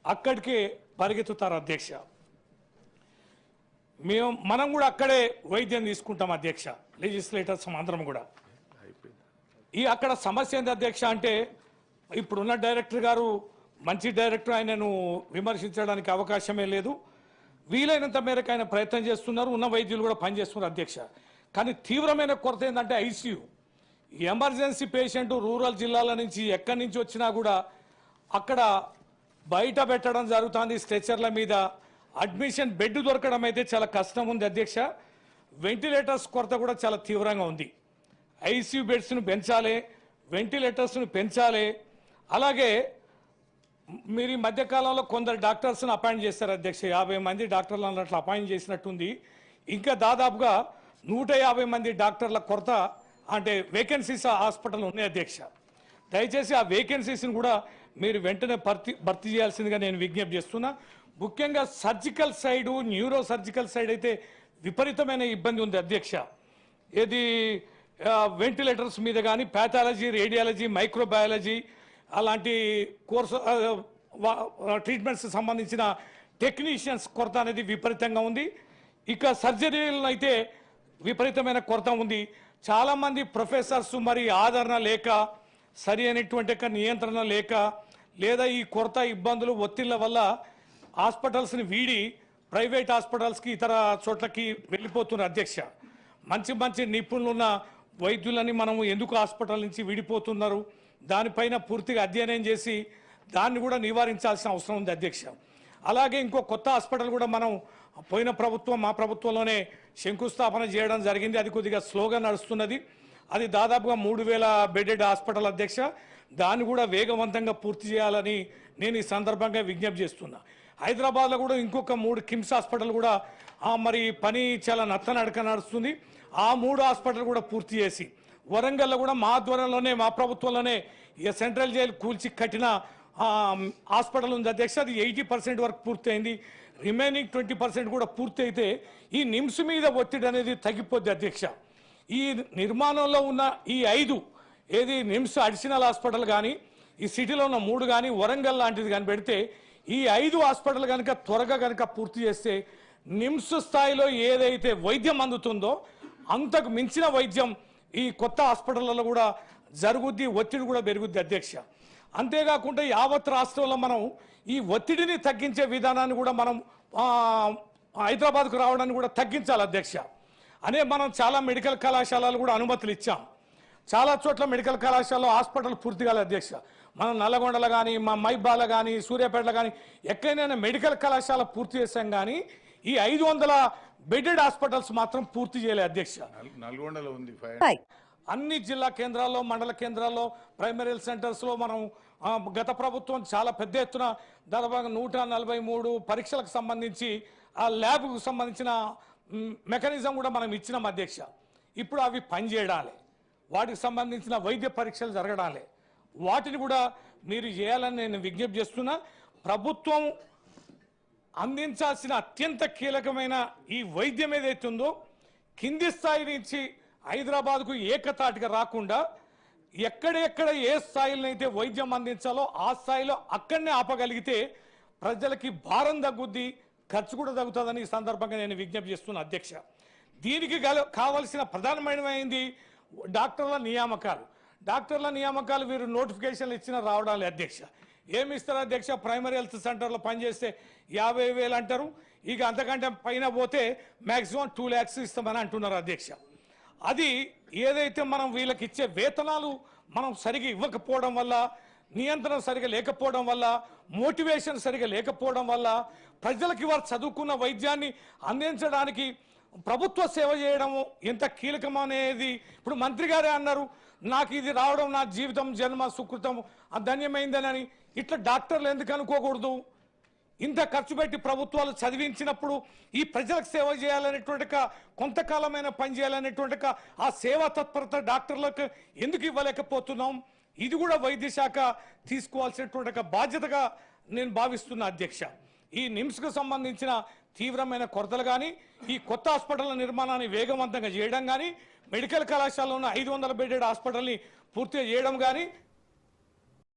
అక్కడికి పరిగెత్తుతారు అధ్యక్ష. మనం కూడా అక్కడే వైద్యం తీసుకుంటాం అధ్యక్ష, లెజిస్లేటర్స్ అందరం కూడా. అక్కడ సమస్య ఏంటి అధ్యక్ష అంటే, ఇప్పుడున్న డైరెక్టర్ గారు మంచి డైరెక్టర్, ఆయనను విమర్శించడానికి అవకాశమే లేదు. వీలైనంత మేరకు ఆయన ప్రయత్నం చేస్తున్నారు, ఉన్న వైద్యులు కూడా పనిచేస్తున్నారు అధ్యక్ష. కానీ తీవ్రమైన కొరత ఏంటంటే ఐసీయూ. ఎమర్జెన్సీ పేషెంట్ రూరల్ జిల్లాల నుంచి ఎక్కడి నుంచి వచ్చినా కూడా అక్కడ బయట పెట్టడం జరుగుతుంది స్ట్రెచర్ల మీద. అడ్మిషన్ బెడ్ దొరకడం అయితే చాలా కష్టం ఉంది అధ్యక్ష. వెంటిలేటర్స్ కొరత కూడా చాలా తీవ్రంగా ఉంది. ఐసీయూ బెడ్స్ను పెంచాలి, వెంటిలేటర్స్ను పెంచాలి. అలాగే మీరు ఈ మధ్యకాలంలో కొందరు డాక్టర్స్ను అపాయింట్ చేస్తారు అధ్యక్ష. 50 మంది డాక్టర్లు అన్నట్లు అపాయింట్ చేసినట్టుంది. ఇంకా దాదాపుగా 150 మంది డాక్టర్ల కొరత అంటే వేకెన్సీస్ హాస్పిటల్ ఉన్నాయి అధ్యక్ష. దయచేసి ఆ వేకెన్సీస్ని కూడా మీరు వెంటనే భర్తీ చేయాల్సిందిగా నేను విజ్ఞప్తి చేస్తున్నా. ముఖ్యంగా surgical side, neuro surgical side అయితే విపరీతమైన ఇబ్బంది ఉంది అధ్యక్ష. ఏది వెంటిలేటర్స్ మీద కానీ ప్యాథాలజీ, రేడియాలజీ, మైక్రోబయాలజీ అలాంటి కోర్సు ట్రీట్మెంట్స్ సంబంధించిన టెక్నీషియన్స్ కొరత అనేది విపరీతంగా ఉంది. ఇక సర్జరీలను అయితే విపరీతమైన కొరత ఉంది. చాలామంది ప్రొఫెసర్స్ మరి ఆదరణ లేక, సరి అయినటువంటి నియంత్రణ లేక, లేదా ఈ కొరత ఇబ్బందులు ఒత్తిళ్ల వల్ల హాస్పిటల్స్ని వీడి ప్రైవేట్ హాస్పిటల్స్కి ఇతర చోట్లకి వెళ్ళిపోతున్నారు అధ్యక్ష. మంచి మంచి నిపుణులున్న వైద్యులని మనం ఎందుకు హాస్పిటల్ నుంచి విడిపోతున్నారు, దానిపైన పూర్తిగా అధ్యయనం చేసి దాన్ని కూడా నివారించాల్సిన అవసరం ఉంది అధ్యక్ష. అలాగే ఇంకో కొత్త హాస్పిటల్ కూడా మనం పోయిన ప్రభుత్వం, మా ప్రభుత్వంలోనే శంకుస్థాపన చేయడం జరిగింది. అది కొద్దిగా స్లోగా నడుస్తున్నది. అది దాదాపుగా 3000 బెడెడ్ హాస్పిటల్ అధ్యక్ష. దాన్ని కూడా వేగవంతంగా పూర్తి చేయాలని నేను ఈ సందర్భంగా విజ్ఞప్తి చేస్తున్నా. హైదరాబాద్లో కూడా ఇంకొక 3 కిమ్స్ హాస్పిటల్ కూడా మరి పని చాలా నత్తనడక నడుస్తుంది. ఆ 3 హాస్పిటల్ కూడా పూర్తి చేసి, వరంగల్లో కూడా మా ఆధ్వర్యంలోనే, మా ప్రభుత్వంలోనే సెంట్రల్ జైలు కూల్చి కట్టిన హాస్పిటల్ ఉంది అధ్యక్ష. అది 80% వరకు పూర్తయింది. రిమైనింగ్ 20% కూడా పూర్తి అయితే ఈ నిమ్స్ మీద ఒత్తిడి అనేది తగ్గిపోద్ది అధ్యక్ష. ఈ నిర్మాణంలో ఉన్న ఈ 5 ఏది నిమ్స్ అడిషనల్ హాస్పిటల్ కానీ, ఈ సిటీలో ఉన్న 3 కానీ, వరంగల్ లాంటిది కానీ పెడితే ఈ 5 హాస్పిటల్ కనుక త్వరగా కనుక పూర్తి చేస్తే నిమ్స్ స్థాయిలో ఏదైతే వైద్యం అందుతుందో అంతకు మించిన వైద్యం ఈ కొత్త హాస్పిటళ్లలో కూడా జరుగుద్ది, ఒత్తిడి కూడా పెరుగుద్ది అధ్యక్ష. అంతేకాకుండా యావత్ రాష్ట్రంలో మనం ఈ ఒత్తిడిని తగ్గించే విధానాన్ని కూడా మనం హైదరాబాద్కు రావడాన్ని కూడా తగ్గించాలి అధ్యక్ష. మనం చాలా మెడికల్ కళాశాలలు కూడా అనుమతులు ఇచ్చాం. చాలా చోట్ల మెడికల్ కళాశాలలో హాస్పిటల్ పూర్తి కాలేదు అధ్యక్ష. మనం నల్లగొండలో కానీ, మా మైబాలో కానీ, సూర్యాపేటలో కానీ ఎక్కడైనా మెడికల్ కళాశాల పూర్తి చేశాం కానీ ఈ 500 బెడెడ్ హాస్పిటల్స్ మాత్రం పూర్తి చేయలేదు అధ్యక్ష. నల్గొండలో ఉంది. అన్ని జిల్లా కేంద్రాల్లో, మండల కేంద్రాల్లో, ప్రైమరీ హెల్త్ సెంటర్స్లో మనం గత ప్రభుత్వం చాలా పెద్ద ఎత్తున దాదాపుగా 143 పరీక్షలకు సంబంధించి ఆ ల్యాబ్కు సంబంధించిన మెకానిజం కూడా మనం ఇచ్చినాం అధ్యక్ష. ఇప్పుడు అవి పనిచేయాలి, వాటికి సంబంధించిన వైద్య పరీక్షలు జరగడాలి, వాటిని కూడా మీరు చేయాలని నేను విజ్ఞప్తి చేస్తున్నా. ప్రభుత్వం అందించాల్సిన అత్యంత కీలకమైన ఈ వైద్యం ఏదైతే ఉందో కింది స్థాయి నుంచి హైదరాబాద్కు ఏకతాటిగా రాకుండా ఎక్కడెక్కడ ఏ స్థాయిలో అయితే వైద్యం అందించాలో ఆ స్థాయిలో అక్కడనే ఆపగలిగితే ప్రజలకి భారం తగ్గుద్ది, ఖర్చు కూడా తగ్గుతుందని ఈ సందర్భంగా నేను విజ్ఞప్తి చేస్తున్నా అధ్యక్ష. దీనికి కావాల్సిన ప్రధానమైనది డాక్టర్ల నియామకాలు. డాక్టర్ల నియామకాలు వీరు నోటిఫికేషన్లు ఇచ్చిన రావడాలి అధ్యక్ష. ఏమి ఇస్తారు అధ్యక్ష? ప్రైమరీ హెల్త్ సెంటర్లో పనిచేస్తే 50,000 అంటారు. ఇక అంతకంటే పైన పోతే మ్యాక్సిమం 2 lakhs ఇస్తామని అంటున్నారు అధ్యక్ష. అది ఏదైతే మనం వీళ్ళకి ఇచ్చే వేతనాలు మనం సరిగా ఇవ్వకపోవడం వల్ల, నియంత్రణ సరిగా లేకపోవడం వల్ల, మోటివేషన్ సరిగా లేకపోవడం వల్ల ప్రజలకి వారు చదువుకున్న వైద్యాన్ని అందించడానికి ప్రభుత్వ సేవ చేయడం ఎంత కీలకమనేది ఇప్పుడు మంత్రి గారే అన్నారు, నాకు ఇది రావడం నా జీవితం జన్మ సుకృతం ధన్యమైందని. ఇట్లా డాక్టర్లు ఎందుకు అనుకోకూడదు? ఇంత ఖర్చు పెట్టి ప్రభుత్వాలు చదివించినప్పుడు ఈ ప్రజలకు సేవ చేయాలనేటువంటి కొంతకాలమైన పని చేయాలనేటువంటి ఆ సేవా తత్పరత డాక్టర్లకు ఎందుకు ఇవ్వలేకపోతున్నాం? ఇది కూడా వైద్య శాఖ తీసుకోవాల్సినటువంటి బాధ్యతగా నేను భావిస్తున్నా అధ్యక్ష. ఈ నిమ్స్కు సంబంధించిన తీవ్రమైన కొరతలు కానీ, ఈ కొత్త హాస్పిటల్ నిర్మాణాన్ని వేగవంతంగా చేయడం కానీ, మెడికల్ కళాశాలలో ఉన్న 500 బెడెడ్ హాస్పిటల్ని పూర్తిగా చేయడం కానీ